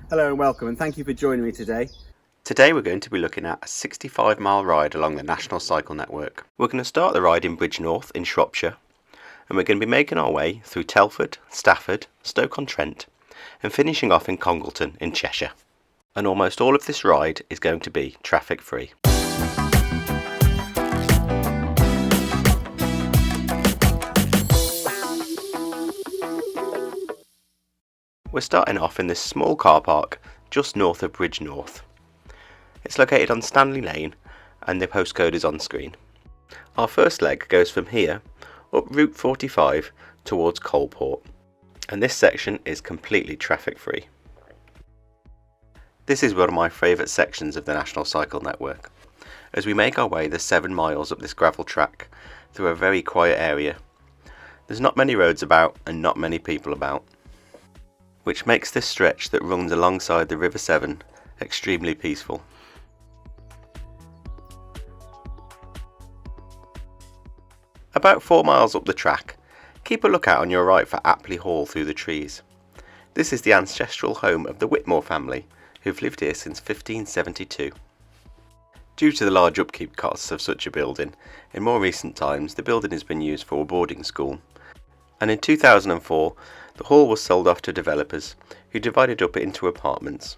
Hello and welcome, and thank you for joining me today. Today we're going to be looking at a 65-mile ride along the National Cycle Network. We're going to start the ride in Bridgnorth in Shropshire, and we're going to be making our way through Telford, Stafford, Stoke-on-Trent, and finishing off in Congleton in Cheshire. And almost all of this ride is going to be traffic free. We're starting off in this small car park just north of Bridgnorth. It's located on Stanley Lane and the postcode is on screen. Our first leg goes from here up Route 45 towards Coalport, and this section is completely traffic free. This is one of my favourite sections of the National Cycle Network, as we make our way the 7 miles up this gravel track through a very quiet area. There's not many roads about and not many people about, which makes this stretch that runs alongside the River Severn extremely peaceful. About 4 miles up the track, keep a lookout on your right for Apley Hall through the trees. This is the ancestral home of the Whitmore family, who've lived here since 1572. Due to the large upkeep costs of such a building, in more recent times the building has been used for a boarding school, and in 2004 the hall was sold off to developers who divided up into apartments.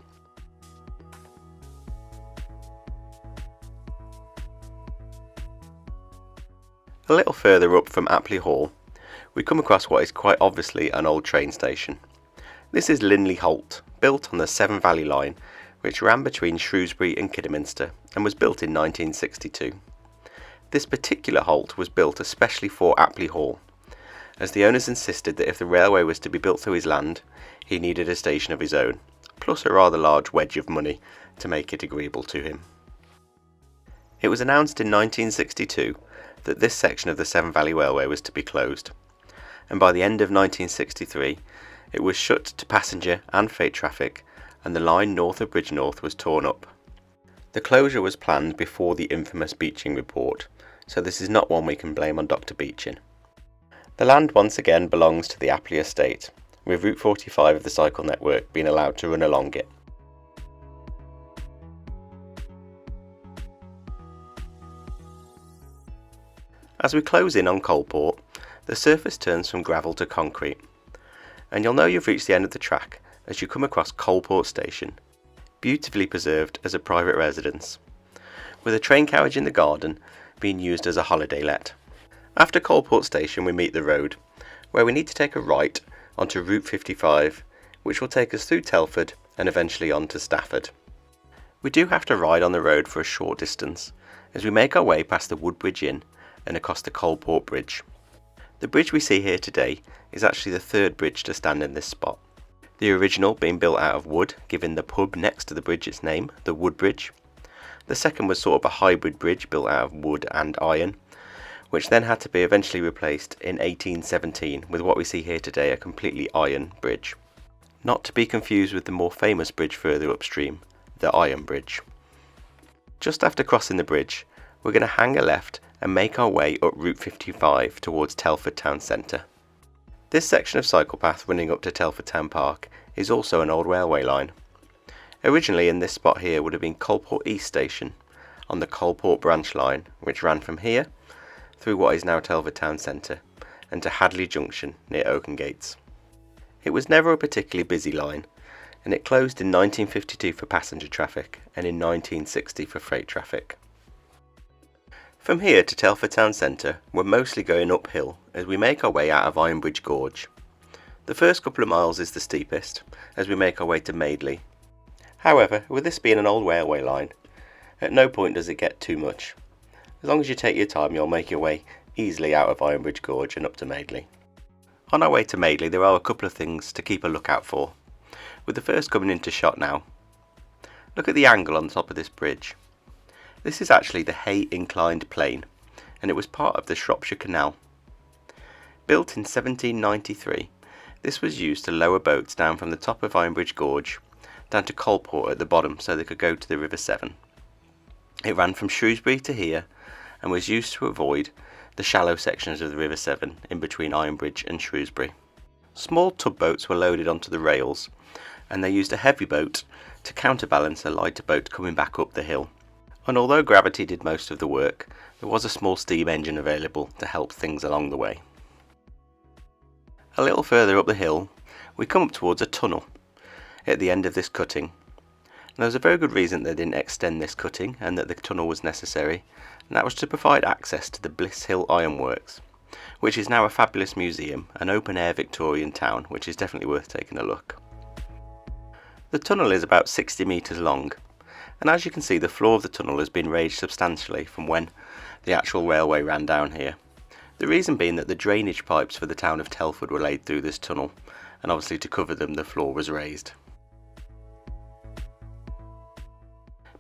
A little further up from Apley Hall, we come across what is quite obviously an old train station. This is Linley Holt, built on the Severn Valley line, which ran between Shrewsbury and Kidderminster and was built in 1962. This particular halt was built especially for Apley Hall, as the owners insisted that if the railway was to be built through his land, he needed a station of his own, plus a rather large wedge of money to make it agreeable to him. It was announced in 1962 that this section of the Severn Valley Railway was to be closed, and by the end of 1963 it was shut to passenger and freight traffic, and the line north of Bridgnorth was torn up. The closure was planned before the infamous Beeching report, so this is not one we can blame on Dr. Beeching. The land once again belongs to the Apley estate, with Route 45 of the cycle network being allowed to run along it. As we close in on Coalport, the surface turns from gravel to concrete, and you'll know you've reached the end of the track as you come across Coalport Station, beautifully preserved as a private residence, with a train carriage in the garden being used as a holiday let. After Coalport Station we meet the road, where we need to take a right onto Route 55, which will take us through Telford and eventually on to Stafford. We do have to ride on the road for a short distance, as we make our way past the Woodbridge Inn and across the Coalport Bridge. The bridge we see here today is actually the third bridge to stand in this spot, the original being built out of wood, giving the pub next to the bridge its name, the Woodbridge. The second was sort of a hybrid bridge built out of wood and iron, which then had to be eventually replaced in 1817 with what we see here today, a completely iron bridge. Not to be confused with the more famous bridge further upstream, the Iron Bridge. Just after crossing the bridge, we're going to hang a left and make our way up Route 55 towards Telford town centre. This section of cycle path running up to Telford Town Park is also an old railway line. Originally in this spot here would have been Coalport East Station on the Coalport branch line, which ran from here through what is now Telford town centre and to Hadley Junction near Oaken Gates. It was never a particularly busy line, and it closed in 1952 for passenger traffic and in 1960 for freight traffic. From here to Telford town centre we're mostly going uphill as we make our way out of Ironbridge Gorge. The first couple of miles is the steepest as we make our way to Madeley. However, with this being an old railway line, at no point does it get too much. As long as you take your time, you'll make your way easily out of Ironbridge Gorge and up to Madeley. On our way to Madeley there are a couple of things to keep a lookout for, with the first coming into shot now. Look at the angle on the top of this bridge. This is actually the Hay Inclined Plane, and it was part of the Shropshire Canal. Built in 1793, this was used to lower boats down from the top of Ironbridge Gorge down to Coalport at the bottom so they could go to the River Severn. It ran from Shrewsbury to here and was used to avoid the shallow sections of the River Severn in between Ironbridge and Shrewsbury. Small tugboats were loaded onto the rails and they used a heavy boat to counterbalance a lighter boat coming back up the hill. And although gravity did most of the work, there was a small steam engine available to help things along the way. A little further up the hill, we come up towards a tunnel at the end of this cutting. And there was a very good reason they didn't extend this cutting and that the tunnel was necessary, and that was to provide access to the Bliss Hill Ironworks, which is now a fabulous museum, an open-air Victorian town, which is definitely worth taking a look. The tunnel is about 60 metres long, and as you can see, the floor of the tunnel has been raised substantially from when the actual railway ran down here. The reason being that the drainage pipes for the town of Telford were laid through this tunnel, and obviously to cover them the floor was raised.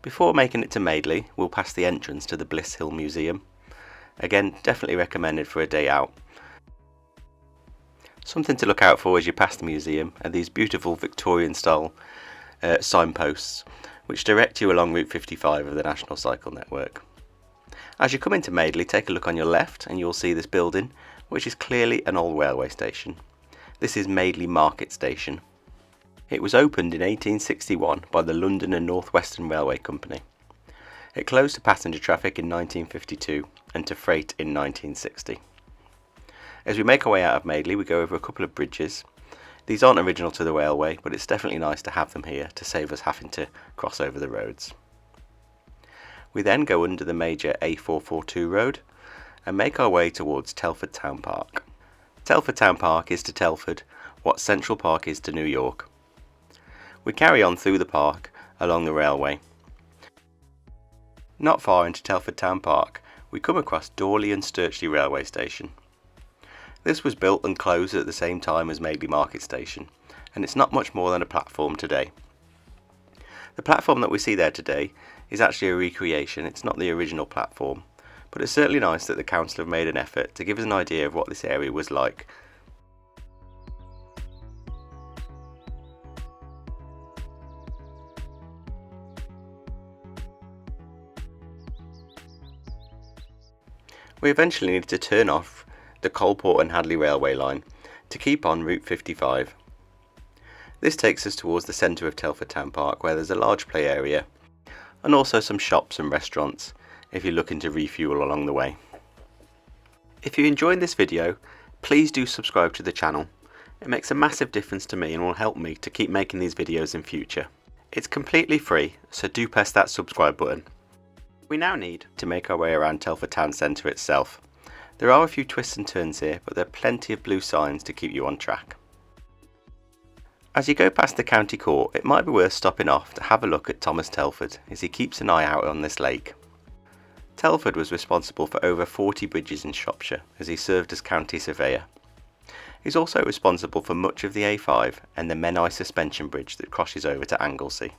Before making it to Madeley, we'll pass the entrance to the Bliss Hill Museum. Again, definitely recommended for a day out. Something to look out for as you pass the museum are these beautiful Victorian style signposts which direct you along Route 55 of the National Cycle Network. As you come into Madeley, take a look on your left and you'll see this building, which is clearly an old railway station. This is Madeley Market Station. It was opened in 1861 by the London and North Western Railway Company. It closed to passenger traffic in 1952 and to freight in 1960. As we make our way out of Madeley, we go over a couple of bridges. These aren't original to the railway, but it's definitely nice to have them here to save us having to cross over the roads. We then go under the major A442 road and make our way towards Telford Town Park. Telford Town Park is to Telford what Central Park is to New York. We carry on through the park along the railway. Not far into Telford Town Park, we come across Dorley and Sturchley Railway Station. This was built and closed at the same time as Madeley Market Station, and it's not much more than a platform today. The platform that we see there today is actually a recreation. It's not the original platform, but it's certainly nice that the council have made an effort to give us an idea of what this area was like. We eventually needed to turn off the Coalport and Hadley railway line to keep on Route 55. This takes us towards the centre of Telford Town Park, where there's a large play area and also some shops and restaurants if you're looking to refuel along the way. If you enjoyed this video, please do subscribe to the channel. It makes a massive difference to me and will help me to keep making these videos in future. It's completely free, so do press that subscribe button. We now need to make our way around Telford Town Centre itself. There are a few twists and turns here, but there are plenty of blue signs to keep you on track. As you go past the county court, it might be worth stopping off to have a look at Thomas Telford as he keeps an eye out on this lake. Telford was responsible for over 40 bridges in Shropshire as he served as county surveyor. He's also responsible for much of the A5 and the Menai suspension bridge that crosses over to Anglesey.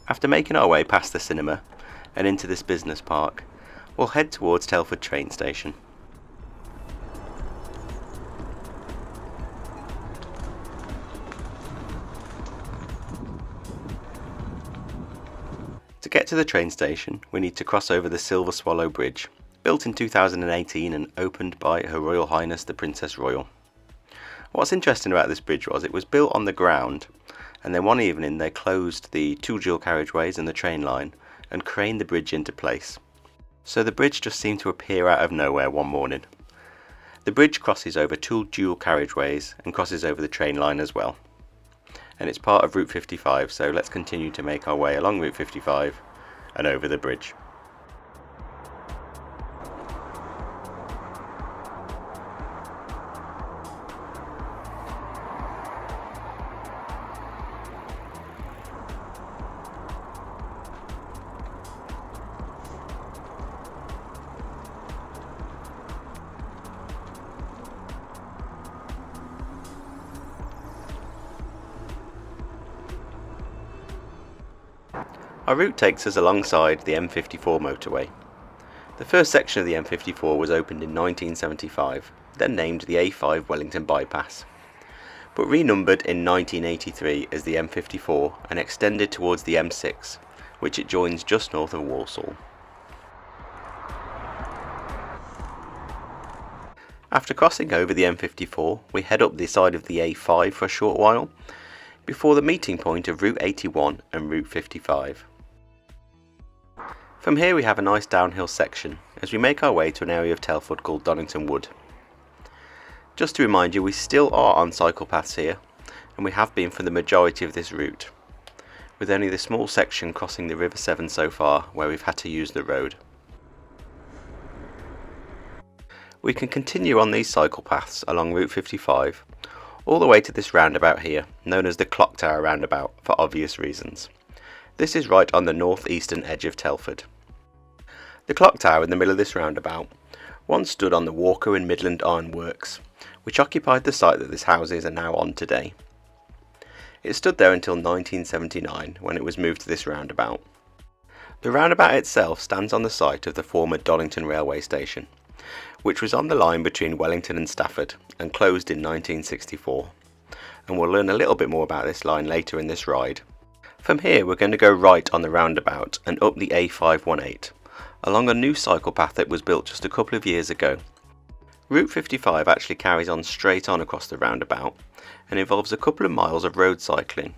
After making our way past the cinema and into this business park, we'll head towards Telford train station. To get to the train station, we need to cross over the Silver Swallow Bridge, built in 2018 and opened by Her Royal Highness the Princess Royal. What's interesting about this bridge was it was built on the ground, and then one evening they closed the two dual carriageways and the train line and craned the bridge into place. So the bridge just seemed to appear out of nowhere one morning. The bridge crosses over two dual carriageways and crosses over the train line as well. And it's part of Route 55, so let's continue to make our way along Route 55 and over the bridge. Our route takes us alongside the M54 motorway. The first section of the M54 was opened in 1975, then named the A5 Wellington Bypass. but renumbered in 1983 as the M54 and extended towards the M6, which it joins just north of Walsall. After crossing over the M54, we head up the side of the A5 for a short while, before the meeting point of Route 81 and Route 55. From here we have a nice downhill section as we make our way to an area of Telford called Donington Wood. Just to remind you, we still are on cycle paths here, and we have been for the majority of this route, with only the small section crossing the River Severn so far where we've had to use the road. We can continue on these cycle paths along Route 55 all the way to this roundabout here, known as the Clock Tower roundabout for obvious reasons. This is right on the north-eastern edge of Telford. The clock tower in the middle of this roundabout once stood on the Walker and Midland Iron Works, which occupied the site that this houses are now on today. It stood there until 1979 when it was moved to this roundabout. The roundabout itself stands on the site of the former Donington railway station, which was on the line between Wellington and Stafford and closed in 1964, and we'll learn a little bit more about this line later in this ride. From here we're going to go right on the roundabout and up the A518, along a new cycle path that was built just a couple of years ago. Route 55 actually carries on straight on across the roundabout and involves a couple of miles of road cycling,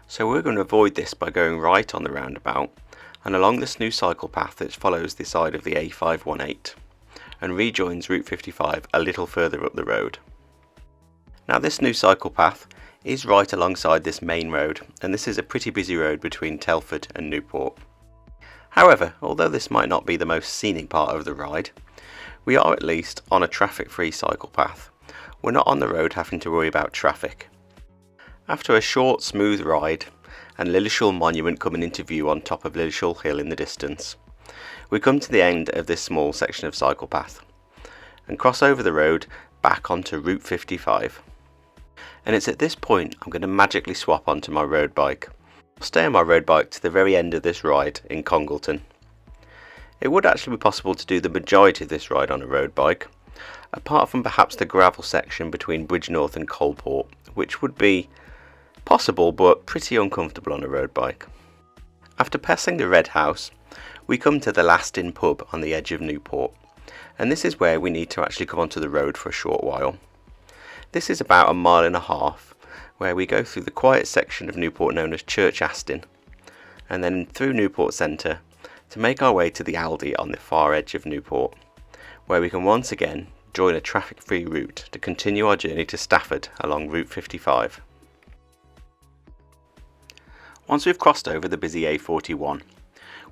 so we're going to avoid this by going right on the roundabout and along this new cycle path that follows the side of the A518 and rejoins Route 55 a little further up the road. Now this new cycle path is right alongside this main road, and this is a pretty busy road between Telford and Newport. However, although this might not be the most scenic part of the ride, we are at least on a traffic-free cycle path. We're not on the road having to worry about traffic. After a short, smooth ride, and Lillishall Monument coming into view on top of Lillishall Hill in the distance, we come to the end of this small section of cycle path and cross over the road back onto Route 55. And it's at this point I'm going to magically swap onto my road bike. I'll stay on my road bike to the very end of this ride in Congleton. It would actually be possible to do the majority of this ride on a road bike, apart from perhaps the gravel section between Bridgnorth and Coalport, which would be possible but pretty uncomfortable on a road bike. After passing the Red House, we come to the Last Inn pub on the edge of Newport, and this is where we need to actually come onto the road for a short while. This is about a mile and a half, where we go through the quiet section of Newport known as Church Aston, and then through Newport Centre to make our way to the Aldi on the far edge of Newport, where we can once again join a traffic-free route to continue our journey to Stafford along Route 55. Once we've crossed over the busy A41,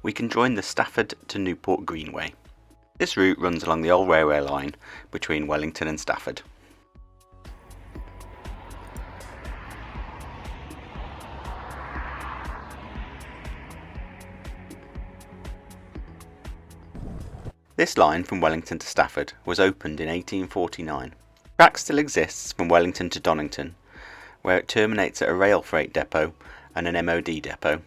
we can join the Stafford to Newport Greenway. This route runs along the old railway line between Wellington and Stafford. This line from Wellington to Stafford was opened in 1849. The track still exists from Wellington to Donington, where it terminates at a rail freight depot and an MOD depot.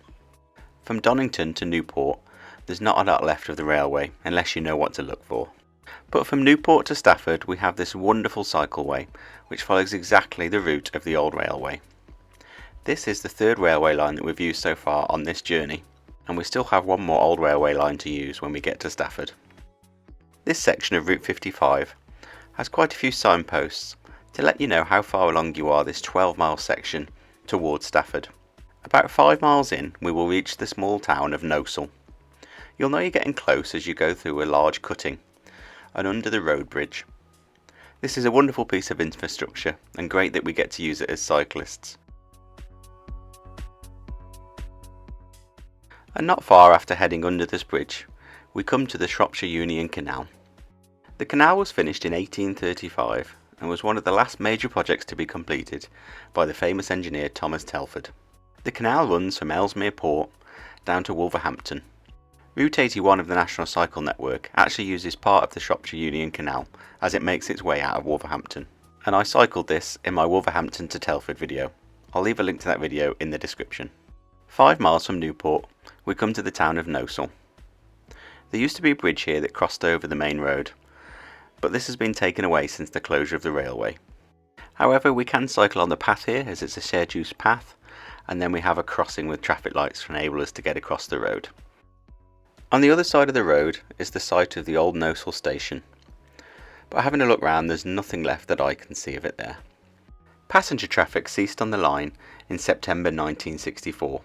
From Donington to Newport, there's not a lot left of the railway unless you know what to look for. But from Newport to Stafford we have this wonderful cycleway which follows exactly the route of the old railway. This is the third railway line that we've used so far on this journey, and we still have one more old railway line to use when we get to Stafford. This section of Route 55 has quite a few signposts to let you know how far along you are this 12-mile section towards Stafford. About 5 miles in we will reach the small town of Nosal. You'll know you're getting close as you go through a large cutting and under the road bridge. This is a wonderful piece of infrastructure and great that we get to use it as cyclists. And not far after heading under this bridge, we come to the Shropshire Union Canal. The canal was finished in 1835 and was one of the last major projects to be completed by the famous engineer Thomas Telford. The canal runs from Ellesmere Port down to Wolverhampton. Route 81 of the National Cycle Network actually uses part of the Shropshire Union Canal as it makes its way out of Wolverhampton, and I cycled this in my Wolverhampton to Telford video. I'll leave a link to that video in the description. 5 miles from Newport, we come to the town of Nosal. There used to be a bridge here that crossed over the main road, but this has been taken away since the closure of the railway. However, we can cycle on the path here as it's a shared use path, and then we have a crossing with traffic lights to enable us to get across the road. On the other side of the road is the site of the old Nosal station, but having a look round there's nothing left that I can see of it there. Passenger traffic ceased on the line in September 1964,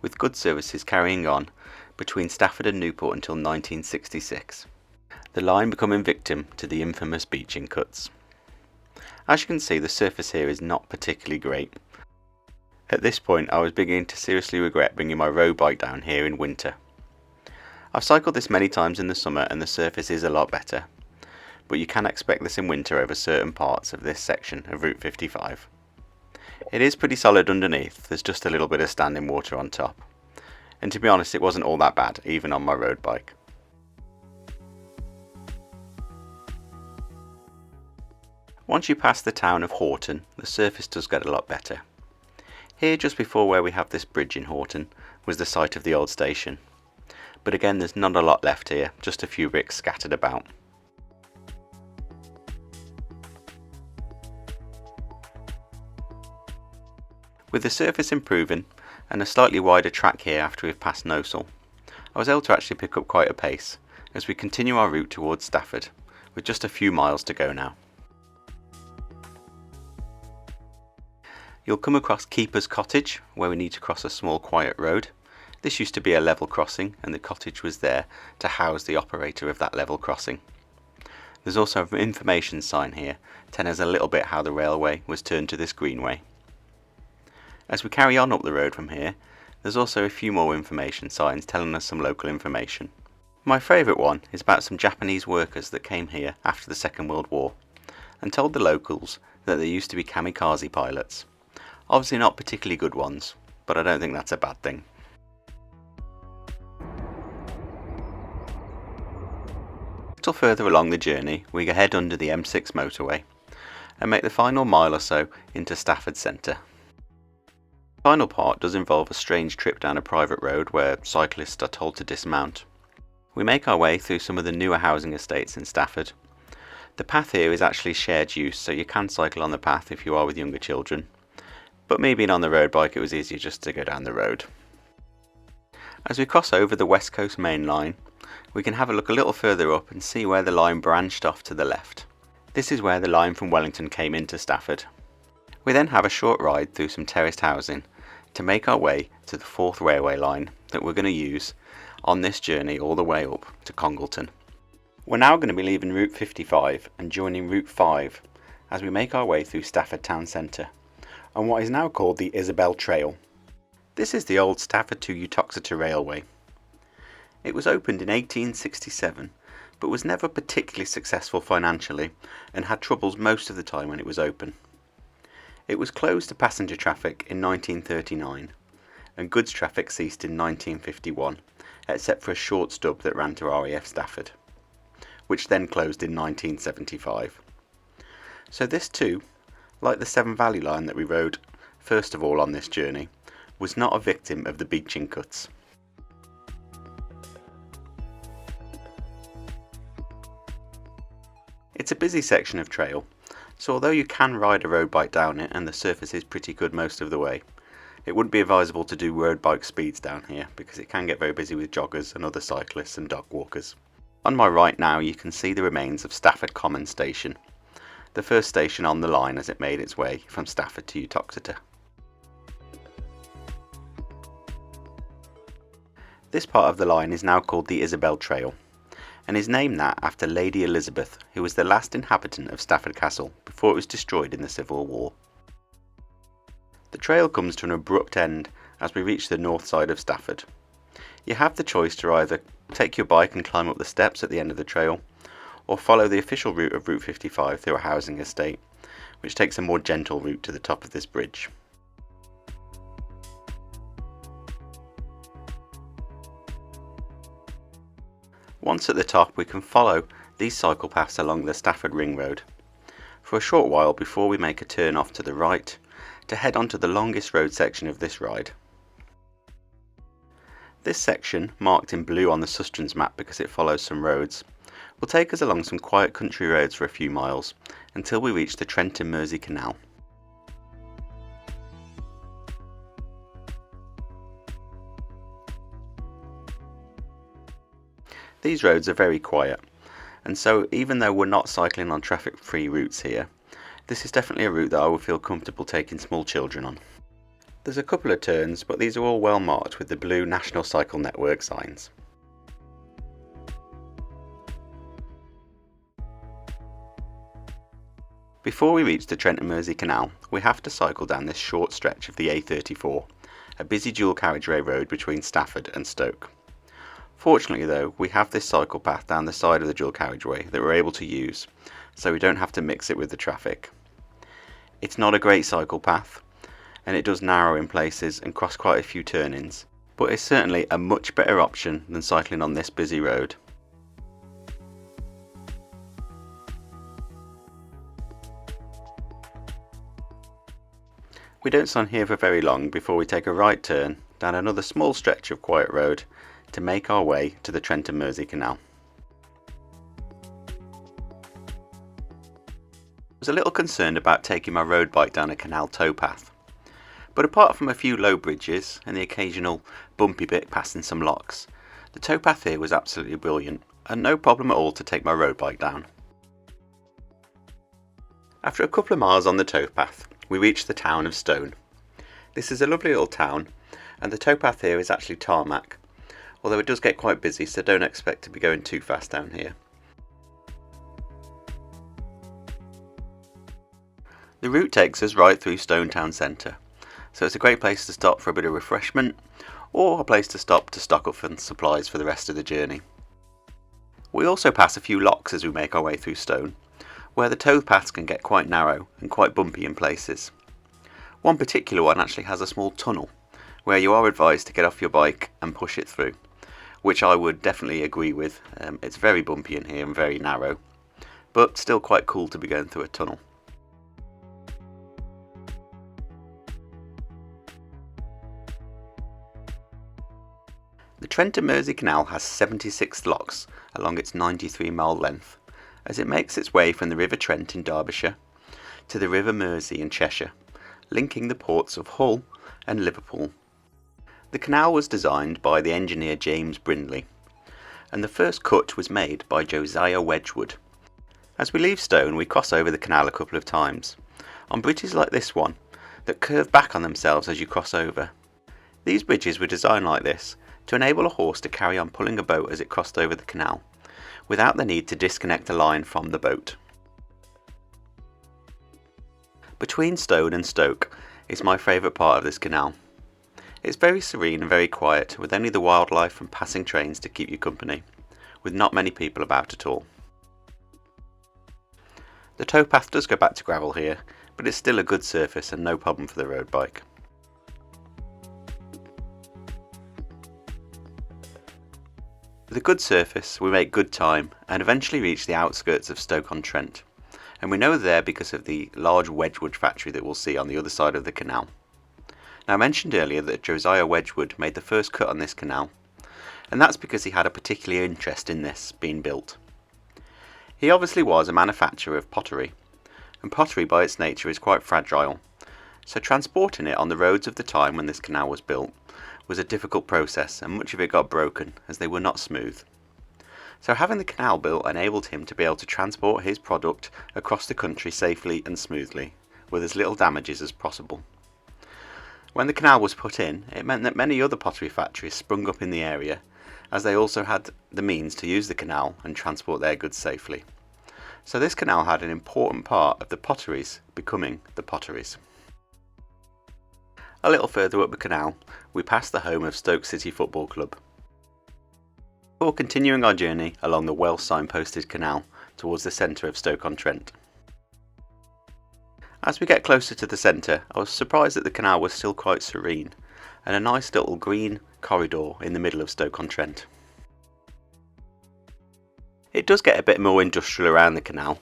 with goods services carrying on between Stafford and Newport until 1966, the line becoming victim to the infamous beaching cuts. As you can see, the surface here is not particularly great. At this point I was beginning to seriously regret bringing my road bike down here in winter. I've cycled this many times in the summer and the surface is a lot better, but you can expect this in winter over certain parts of this section of Route 55. It is pretty solid underneath, there's just a little bit of standing water on top, and to be honest it wasn't all that bad even on my road bike. Once you pass the town of Horton, the surface does get a lot better. Here, just before where we have this bridge in Horton, was the site of the old station. But again, there's not a lot left here, just a few bricks scattered about. With the surface improving, and a slightly wider track here after we've passed Nosal, I was able to actually pick up quite a pace, as we continue our route towards Stafford, with just a few miles to go now. You'll come across Keeper's Cottage, where we need to cross a small quiet road. This used to be a level crossing and the cottage was there to house the operator of that level crossing. There's also an information sign here telling us a little bit how the railway was turned to this Greenway. As we carry on up the road from here, there's also a few more information signs telling us some local information. My favourite one is about some Japanese workers that came here after the Second World War and told the locals that they used to be kamikaze pilots. Obviously not particularly good ones, but I don't think that's a bad thing. A little further along the journey, we head under the M6 motorway and make the final mile or so into Stafford centre. The final part does involve a strange trip down a private road where cyclists are told to dismount. We make our way through some of the newer housing estates in Stafford. The path here is actually shared use, so you can cycle on the path if you are with younger children. But me being on the road bike, it was easier just to go down the road. As we cross over the West Coast main line, we can have a look a little further up and see where the line branched off to the left. This is where the line from Wellington came into Stafford. We then have a short ride through some terraced housing to make our way to the 4th railway line that we're going to use on this journey all the way up to Congleton. We're now going to be leaving Route 55 and joining Route 5 as we make our way through Stafford town centre on what is now called the Isabel Trail. This is the old Stafford to Uttoxeter railway. It was opened in 1867 but was never particularly successful financially and had troubles most of the time when it was open. It was closed to passenger traffic in 1939 and goods traffic ceased in 1951 except for a short stub that ran to RAF Stafford, which then closed in 1975. So this too, like the Severn Valley line that we rode first of all on this journey, was not a victim of the beaching cuts. It's a busy section of trail, so although you can ride a road bike down it and the surface is pretty good most of the way, it wouldn't be advisable to do road bike speeds down here because it can get very busy with joggers and other cyclists and dog walkers. On my right now you can see the remains of Stafford Common Station, the first station on the line as it made its way from Stafford to Uttoxeter. This part of the line is now called the Isabel Trail and is named that after Lady Elizabeth, who was the last inhabitant of Stafford Castle before it was destroyed in the Civil War. The trail comes to an abrupt end as we reach the north side of Stafford. You have the choice to either take your bike and climb up the steps at the end of the trail, or follow the official route of Route 55 through a housing estate, which takes a more gentle route to the top of this bridge. Once at the top, we can follow these cycle paths along the Stafford Ring Road for a short while before we make a turn off to the right to head onto the longest road section of this ride. This section, marked in blue on the Susterns map because it follows some roads, will take us along some quiet country roads for a few miles until we reach the Trent and Mersey Canal. These roads are very quiet, and so even though we're not cycling on traffic-free routes here, this is definitely a route that I would feel comfortable taking small children on. There's a couple of turns, but these are all well marked with the blue National Cycle Network signs. Before we reach the Trent and Mersey Canal, we have to cycle down this short stretch of the A34, a busy dual carriageway road between Stafford and Stoke. Fortunately though, we have this cycle path down the side of the dual carriageway that we're able to use, so we don't have to mix it with the traffic. It's not a great cycle path, and it does narrow in places and cross quite a few turn-ins, but it's certainly a much better option than cycling on this busy road. We don't stand here for very long before we take a right turn down another small stretch of quiet road to make our way to the Trent and Mersey Canal. I was a little concerned about taking my road bike down a canal towpath, but apart from a few low bridges and the occasional bumpy bit passing some locks, the towpath here was absolutely brilliant and no problem at all to take my road bike down. After a couple of miles on the towpath, we reached the town of Stone. This is a lovely little town, and the towpath here is actually tarmac, although it does get quite busy, so don't expect to be going too fast down here. The route takes us right through Stone town centre, so it's a great place to stop for a bit of refreshment, or a place to stop to stock up for supplies for the rest of the journey. We also pass a few locks as we make our way through Stone, where the towpaths can get quite narrow and quite bumpy in places. One particular one actually has a small tunnel, where you are advised to get off your bike and push it through, which I would definitely agree with. It's very bumpy in here and very narrow, but still quite cool to be going through a tunnel. The Trent and Mersey Canal has 76 locks along its 93-mile length, as it makes its way from the River Trent in Derbyshire to the River Mersey in Cheshire, linking the ports of Hull and Liverpool. The canal was designed by the engineer James Brindley, and the first cut was made by Josiah Wedgwood. As we leave Stone, we cross over the canal a couple of times, on bridges like this one, that curve back on themselves as you cross over. These bridges were designed like this to enable a horse to carry on pulling a boat as it crossed over the canal, without the need to disconnect a line from the boat. Between Stone and Stoke is my favourite part of this canal. It's very serene and very quiet, with only the wildlife and passing trains to keep you company, with not many people about at all. The towpath does go back to gravel here, but it's still a good surface and no problem for the road bike. With a good surface, we make good time and eventually reach the outskirts of Stoke-on-Trent, and we know they're there because of the large Wedgwood factory that we'll see on the other side of the canal. Now, I mentioned earlier that Josiah Wedgwood made the first cut on this canal, and that's because he had a particular interest in this being built. He obviously was a manufacturer of pottery, and pottery by its nature is quite fragile, so transporting it on the roads of the time when this canal was built was a difficult process, and much of it got broken as they were not smooth. So having the canal built enabled him to be able to transport his product across the country safely and smoothly, with as little damages as possible. When the canal was put in, it meant that many other pottery factories sprung up in the area, as they also had the means to use the canal and transport their goods safely. So this canal had an important part of the potteries becoming the potteries. A little further up the canal, we pass the home of Stoke City Football Club. Before continuing our journey along the well signposted canal towards the centre of Stoke-on-Trent. As we get closer to the centre, I was surprised that the canal was still quite serene, and a nice little green corridor in the middle of Stoke-on-Trent. It does get a bit more industrial around the canal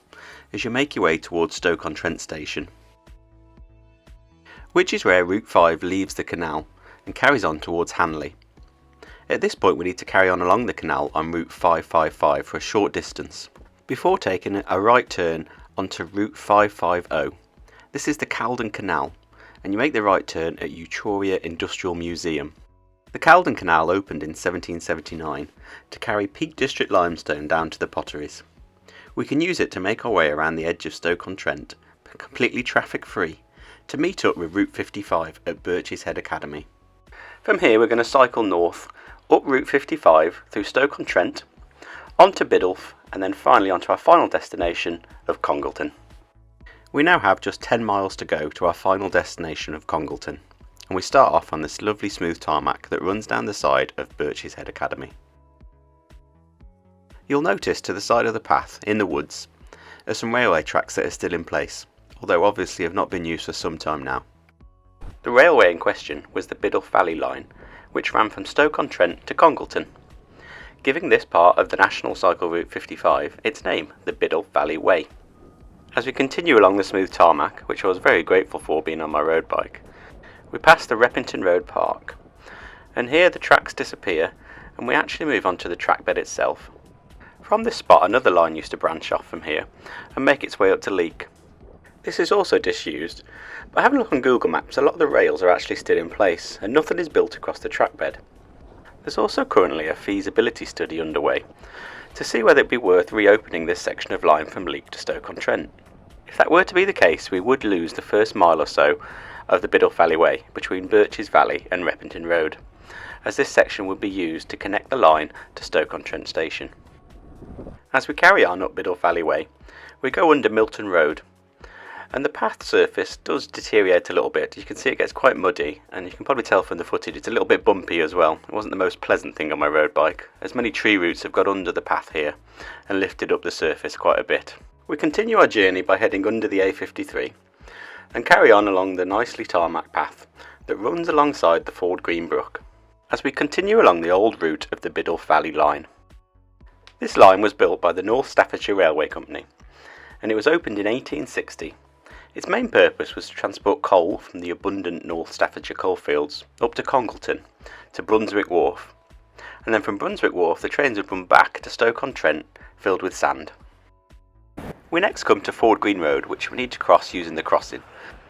as you make your way towards Stoke-on-Trent station, which is where Route 5 leaves the canal and carries on towards Hanley. At this point we need to carry on along the canal on Route 555 for a short distance, before taking a right turn onto Route 550. This is the Caldon Canal, and you make the right turn at Uttoxeter Industrial Museum. The Caldon Canal opened in 1779 to carry Peak District limestone down to the potteries. We can use it to make our way around the edge of Stoke-on-Trent, completely traffic free, to meet up with Route 55 at Birch's Head Academy. From here we're going to cycle north, up Route 55 through Stoke-on-Trent, onto Biddulph, and then finally onto our final destination of Congleton. We now have just 10 miles to go to our final destination of Congleton, and we start off on this lovely smooth tarmac that runs down the side of Birch's Head Academy. You'll notice to the side of the path, in the woods, are some railway tracks that are still in place, although obviously have not been used for some time now. The railway in question was the Biddulph Valley line, which ran from Stoke-on-Trent to Congleton, giving this part of the National Cycle Route 55 its name, the Biddulph Valley Way. As we continue along the smooth tarmac, which I was very grateful for being on my road bike, we pass the Repington Road Park, and here the tracks disappear and we actually move on to the trackbed itself. From this spot another line used to branch off from here and make its way up to Leek. This is also disused, but having a look on Google Maps, a lot of the rails are actually still in place and nothing is built across the trackbed. There's also currently a feasibility study underway to see whether it'd be worth reopening this section of line from Leek to Stoke-on-Trent. If that were to be the case, we would lose the first mile or so of the Biddulph Valley Way between Birch's Valley and Repington Road, as this section would be used to connect the line to Stoke-on-Trent Station. As we carry on up Biddulph Valley Way, we go under Milton Road, and the path surface does deteriorate a little bit. You can see it gets quite muddy, and you can probably tell from the footage it's a little bit bumpy as well. It wasn't the most pleasant thing on my road bike, as many tree roots have got under the path here and lifted up the surface quite a bit. We continue our journey by heading under the A53 and carry on along the nicely tarmac path that runs alongside the Ford Green Brook as we continue along the old route of the Biddulph Valley line. This line was built by the North Staffordshire Railway Company, and it was opened in 1860. Its main purpose was to transport coal from the abundant North Staffordshire coalfields up to Congleton to Brunswick Wharf, and then from Brunswick Wharf the trains would run back to Stoke-on-Trent filled with sand. We next come to Ford Green Road, which we need to cross using the crossing.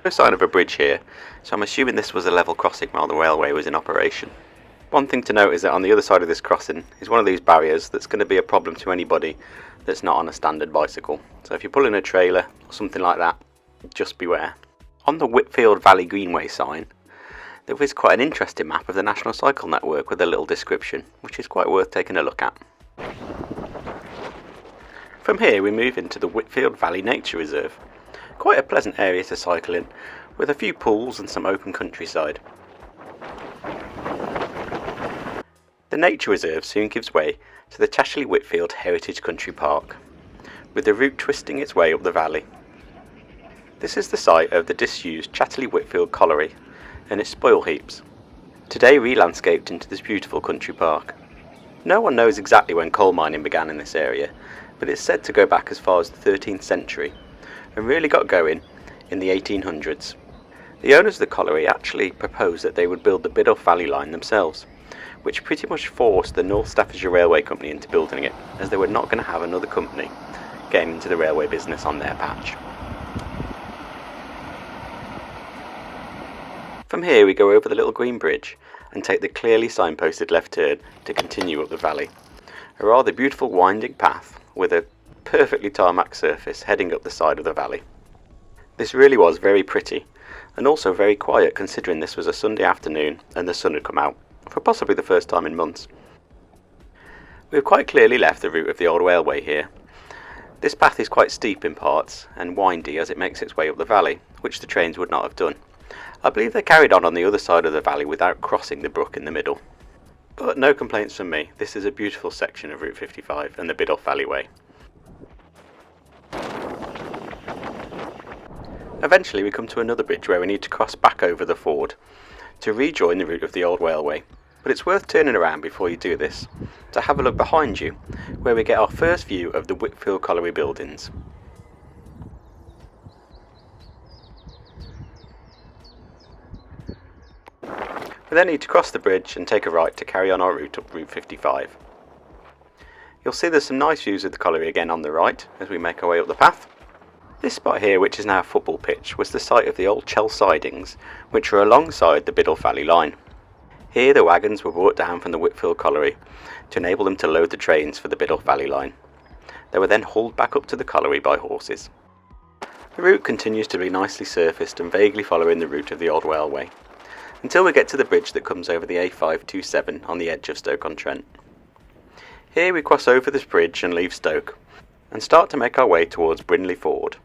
No sign of a bridge here, so I'm assuming this was a level crossing while the railway was in operation. One thing to note is that on the other side of this crossing is one of these barriers that's going to be a problem to anybody that's not on a standard bicycle. So if you're pulling a trailer or something like that, just beware. On the Whitfield Valley Greenway sign, there is quite an interesting map of the National Cycle Network with a little description, which is quite worth taking a look at. From here we move into the Whitfield Valley Nature Reserve. Quite a pleasant area to cycle in, with a few pools and some open countryside. The Nature Reserve soon gives way to the Tashley Whitfield Heritage Country Park, with the route twisting its way up the valley. This is the site of the disused Chatterley Whitfield Colliery and its spoil heaps, today re-landscaped into this beautiful country park. No one knows exactly when coal mining began in this area, but it's said to go back as far as the 13th century and really got going in the 1800s. The owners of the colliery actually proposed that they would build the Biddulph Valley line themselves, which pretty much forced the North Staffordshire Railway Company into building it, as they were not going to have another company getting into the railway business on their patch. From here we go over the little green bridge and take the clearly signposted left turn to continue up the valley. A rather beautiful winding path with a perfectly tarmac surface heading up the side of the valley. This really was very pretty and also very quiet, considering this was a Sunday afternoon and the sun had come out for possibly the first time in months. We have quite clearly left the route of the old railway here. This path is quite steep in parts and windy as it makes its way up the valley, which the trains would not have done. I believe they carried on the other side of the valley without crossing the brook in the middle. But no complaints from me, this is a beautiful section of Route 55 and the Biddulph Valley Way. Eventually we come to another bridge where we need to cross back over the ford to rejoin the route of the old railway, but it's worth turning around before you do this to have a look behind you, where we get our first view of the Whitfield Colliery buildings. We then need to cross the bridge and take a right to carry on our route up Route 55. You'll see there's some nice views of the colliery again on the right as we make our way up the path. This spot here, which is now a football pitch, was the site of the old Chell sidings, which were alongside the Biddulph Valley line. Here the wagons were brought down from the Whitfield colliery to enable them to load the trains for the Biddulph Valley line. They were then hauled back up to the colliery by horses. The route continues to be nicely surfaced and vaguely following the route of the old railway, until we get to the bridge that comes over the A527 on the edge of Stoke-on-Trent. Here we cross over this bridge and leave Stoke, and start to make our way towards Brindley Ford.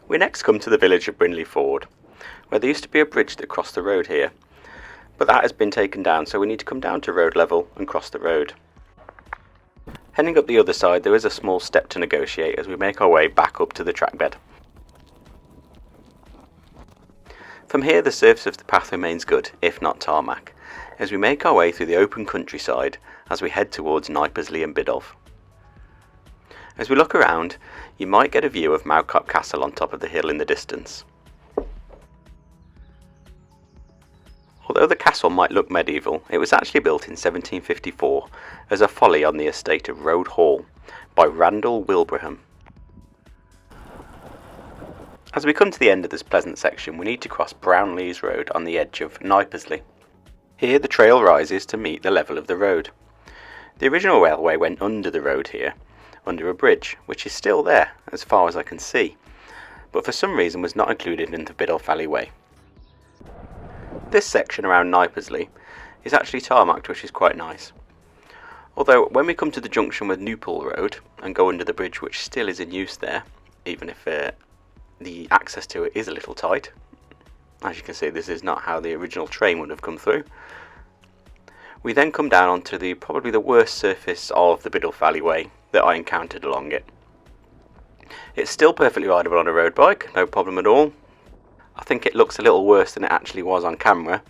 We next come to the village of Brindley Ford, where there used to be a bridge that crossed the road here, but that has been taken down, so we need to come down to road level and cross the road. Heading up the other side, there is a small step to negotiate as we make our way back up to the track bed. From here the surface of the path remains good, if not tarmac, as we make our way through the open countryside as we head towards Knipersley and Biddulph. As we look around, you might get a view of Mowcop Castle on top of the hill in the distance. Although the castle might look medieval, it was actually built in 1754 as a folly on the estate of Road Hall by Randall Wilbraham. As we come to the end of this pleasant section, we need to cross Brownlees Road on the edge of Knipersley. Here the trail rises to meet the level of the road. The original railway went under the road here, under a bridge, which is still there as far as I can see, but for some reason was not included in the Biddulph Valley Way. This section around Knipersley is actually tarmacked, which is quite nice. Although when we come to the junction with Newport Road and go under the bridge, which still is in use there, even if the access to it is a little tight. As you can see, this is not how the original train would have come through. We then come down onto probably the worst surface of the Biddulph Valley Way that I encountered along it. It's still perfectly rideable on a road bike, no problem at all. I think it looks a little worse than it actually was on camera.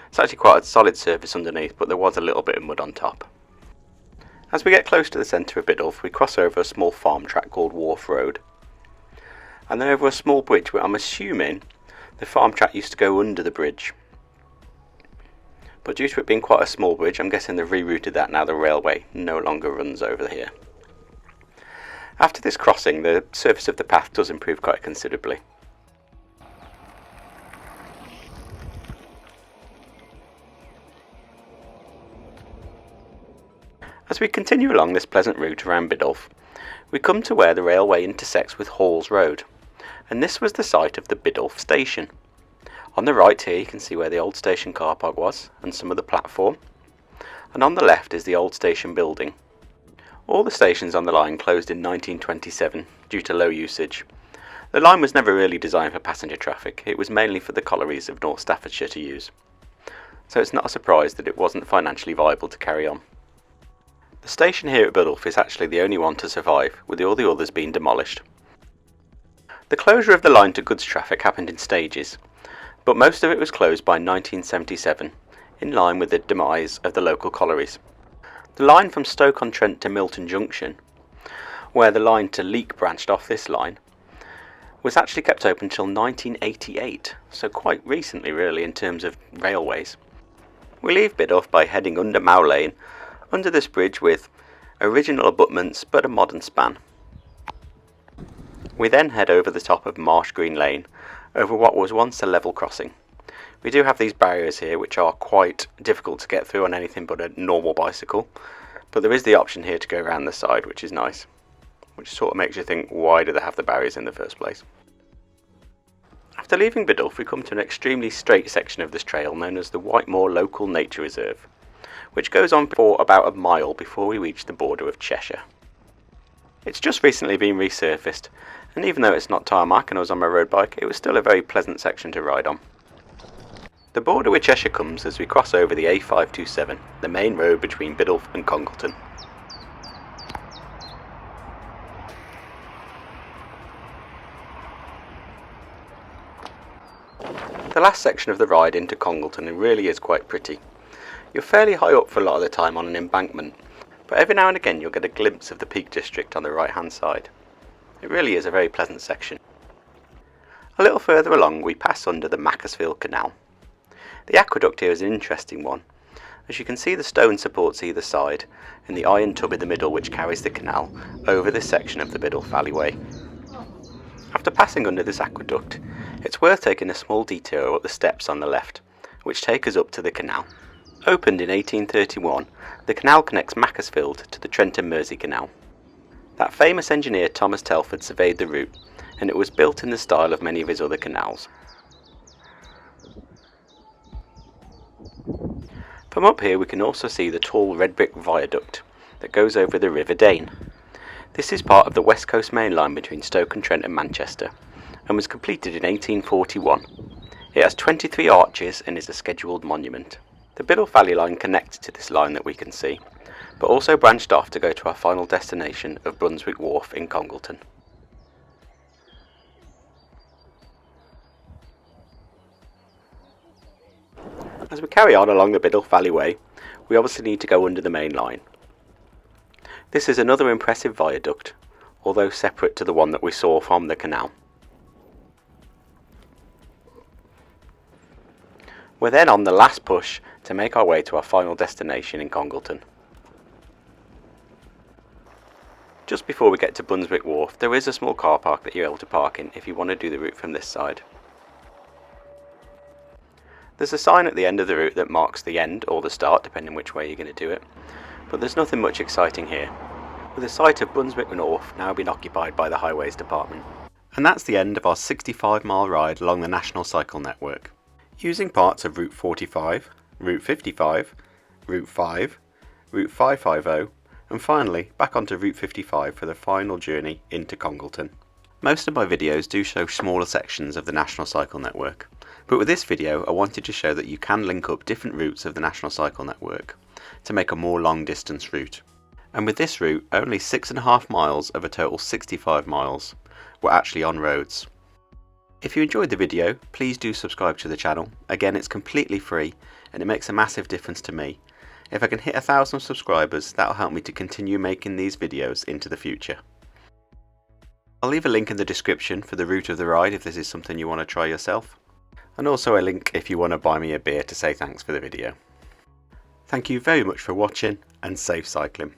It's actually quite a solid surface underneath, but there was a little bit of mud on top. As we get close to the centre of Biddulph, we cross over a small farm track called Wharf Road, and then over a small bridge where I'm assuming the farm track used to go under the bridge. But due to it being quite a small bridge, I'm guessing they've rerouted that now the railway no longer runs over here. After this crossing, the surface of the path does improve quite considerably. As we continue along this pleasant route around Biddulph, we come to where the railway intersects with Halls Road, and this was the site of the Biddulph station. On the right here you can see where the old station car park was and some of the platform, and on the left is the old station building. All the stations on the line closed in 1927 due to low usage. The line was never really designed for passenger traffic, it was mainly for the collieries of North Staffordshire to use, so it's not a surprise that it wasn't financially viable to carry on. The station here at Biddulph is actually the only one to survive, with all the others being demolished. The closure of the line to goods traffic happened in stages, but most of it was closed by 1977, in line with the demise of the local collieries. The line from Stoke-on-Trent to Milton Junction, where the line to Leek branched off this line, was actually kept open until 1988, so quite recently really in terms of railways. We leave Biddulph by heading under Mow Lane, under this bridge with original abutments but a modern span. We then head over the top of Marsh Green Lane, over what was once a level crossing. We do have these barriers here which are quite difficult to get through on anything but a normal bicycle, but there is the option here to go around the side, which is nice, which sort of makes you think, why do they have the barriers in the first place? After leaving Biddulph, we come to an extremely straight section of this trail known as the Whitemoor Local Nature Reserve, which goes on for about a mile before we reach the border of Cheshire. It's just recently been resurfaced, and even though it's not tarmac and I was on my road bike, it was still a very pleasant section to ride on. The border with Cheshire comes as we cross over the A527, the main road between Biddulph and Congleton. The last section of the ride into Congleton really is quite pretty. You're fairly high up for a lot of the time on an embankment, but every now and again you'll get a glimpse of the Peak District on the right hand side. It really is a very pleasant section. A little further along we pass under the Macclesfield Canal. The aqueduct here is an interesting one. As you can see, the stone supports either side and the iron tub in the middle which carries the canal over this section of the Biddulph Valley Way. After passing under this aqueduct, it's worth taking a small detour up the steps on the left, which take us up to the canal. Opened in 1831, the canal connects Macclesfield to the Trent and Mersey Canal. That famous engineer Thomas Telford surveyed the route, and it was built in the style of many of his other canals. From up here we can also see the tall red brick viaduct that goes over the River Dane. This is part of the West Coast Main Line between Stoke-on-Trent and Manchester, and was completed in 1841. It has 23 arches and is a scheduled monument. The Biddulph Valley Line connects to this line that we can see, but also branched off to go to our final destination of Brunswick Wharf in Congleton. As we carry on along the Biddulph Valley Way, we obviously need to go under the main line. This is another impressive viaduct, although separate to the one that we saw from the canal. We're then on the last push to make our way to our final destination in Congleton. Just before we get to Brunswick Wharf, there is a small car park that you're able to park in if you want to do the route from this side. There's a sign at the end of the route that marks the end or the start, depending which way you're going to do it, but there's nothing much exciting here, with the site of Brunswick North now being occupied by the Highways Department. And that's the end of our 65-mile ride along the National Cycle Network, using parts of Route 45, Route 55, Route 5, Route 550, and finally back onto Route 55 for the final journey into Congleton. Most of my videos do show smaller sections of the National Cycle Network, but with this video I wanted to show that you can link up different routes of the National Cycle Network to make a more long distance route. And with this route, only 6.5 miles of a total 65 miles were actually on roads. If you enjoyed the video, please do subscribe to the channel. Again, it's completely free and it makes a massive difference to me. If I can hit 1,000 subscribers, that'll help me to continue making these videos into the future. I'll leave a link in the description for the route of the ride if this is something you want to try yourself, and also a link if you want to buy me a beer to say thanks for the video. Thank you very much for watching, and safe cycling.